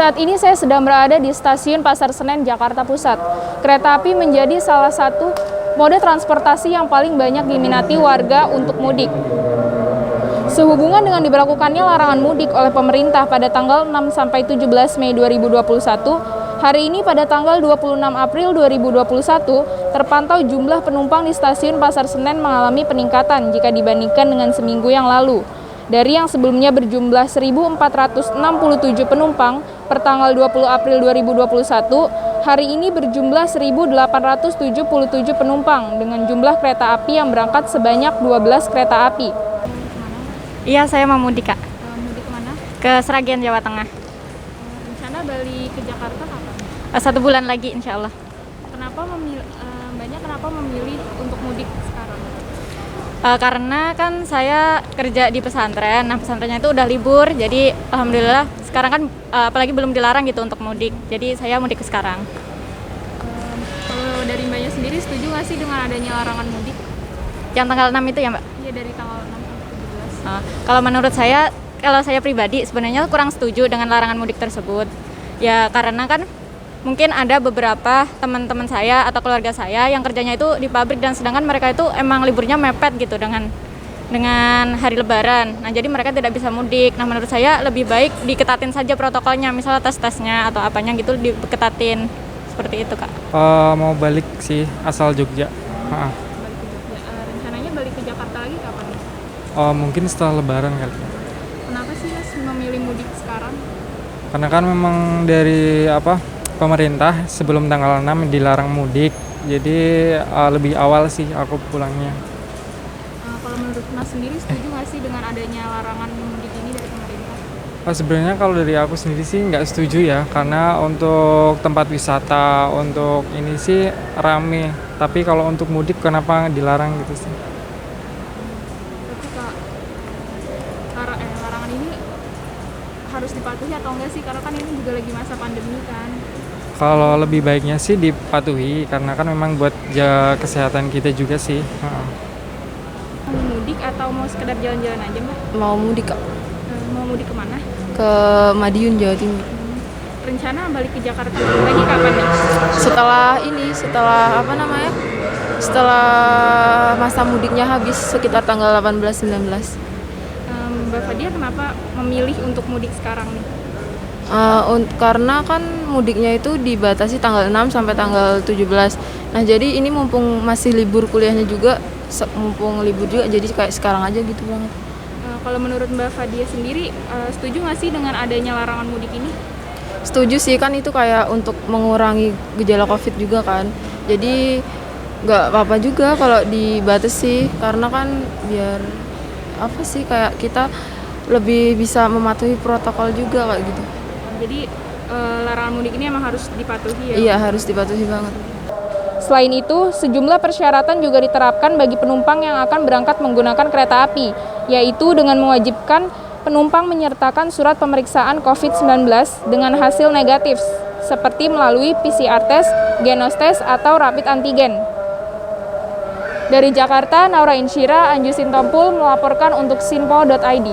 Saat ini saya sedang berada di stasiun Pasar Senen, Jakarta Pusat. Kereta api menjadi salah satu mode transportasi yang paling banyak diminati warga untuk mudik. Sehubungan dengan diberlakukannya larangan mudik oleh pemerintah pada tanggal 6-17 Mei 2021, hari ini pada tanggal 26 April 2021, terpantau jumlah penumpang di stasiun Pasar Senen mengalami peningkatan jika dibandingkan dengan seminggu yang lalu. Dari yang sebelumnya berjumlah 1.467 penumpang per tanggal 20 April 2021, hari ini berjumlah 1.877 penumpang dengan jumlah kereta api yang berangkat sebanyak 12 kereta api. Iya, saya mau mudik, Kak. Mudik kemana? Ke Sragen, Jawa Tengah. Rencana balik ke Jakarta kapan? 1 bulan lagi, insya Allah. Kenapa memilih untuk mudik sekarang? Karena kan saya kerja di pesantren, nah pesantrennya itu udah libur, jadi alhamdulillah sekarang kan apalagi belum dilarang gitu untuk mudik, jadi saya mudik ke sekarang. Kalau dari Mbaknya sendiri setuju nggak sih dengan adanya larangan mudik? Yang tanggal 6 itu ya, Mbak? Iya, dari tanggal 6 sampai 17. Kalau menurut saya, kalau saya pribadi sebenarnya kurang setuju dengan larangan mudik tersebut. Ya karena kan mungkin ada beberapa teman-teman saya atau keluarga saya yang kerjanya itu di pabrik dan sedangkan mereka itu emang liburnya mepet gitu dengan hari Lebaran. Nah, jadi mereka tidak bisa mudik. Nah, menurut saya lebih baik diketatin saja protokolnya, misalnya tes-tesnya atau apanya gitu diketatin. Seperti itu, Kak. Mau balik sih, asal Jogja. Balik ke Jogja. Rencananya balik ke Jakarta lagi kapan? Mungkin setelah Lebaran kali. Kenapa sih Mas memilih mudik sekarang? Karena kan memang dari pemerintah sebelum tanggal 6 dilarang mudik, jadi lebih awal sih aku pulangnya. Kalau menurut Mas sendiri setuju nggak sih dengan adanya larangan mudik ini dari pemerintah? Sebenarnya kalau dari aku sendiri sih nggak setuju ya, karena untuk tempat wisata, untuk ini sih rame. Tapi kalau untuk mudik kenapa dilarang gitu sih? Tapi larangan ini harus dipatuhi atau enggak sih? Karena kan ini juga lagi masa pandemi kan. Kalau lebih baiknya sih dipatuhi, karena kan memang buat jaga kesehatan kita juga sih. Mau mudik atau mau sekedar jalan-jalan aja, Mbak? Mau mudik, Kak. Mau mudik kemana? Ke Madiun, Jawa Timur. Rencana balik ke Jakarta lagi kapan nih? Setelah masa mudiknya habis sekitar tanggal 18-19. Mbak Fadia kenapa memilih untuk mudik sekarang nih? Karena kan mudiknya itu dibatasi tanggal 6 sampai tanggal 17. Nah, jadi ini mumpung masih libur kuliahnya juga, mumpung libur juga, jadi kayak sekarang aja gitu banget. Kalau menurut Mbak Fadia sendiri, setuju nggak sih dengan adanya larangan mudik ini? Setuju sih, kan itu kayak untuk mengurangi gejala COVID juga kan. Jadi nggak apa-apa juga kalau dibatasi, karena kan biar kayak kita lebih bisa mematuhi protokol juga kayak gitu. Jadi larangan mudik ini emang harus dipatuhi ya? Iya, harus dipatuhi banget. Selain itu, sejumlah persyaratan juga diterapkan bagi penumpang yang akan berangkat menggunakan kereta api, yaitu dengan mewajibkan penumpang menyertakan surat pemeriksaan COVID-19 dengan hasil negatif, seperti melalui PCR test, Genos test, atau rapid antigen. Dari Jakarta, Naura Insyira, Anju Sintompul melaporkan untuk sinpo.id.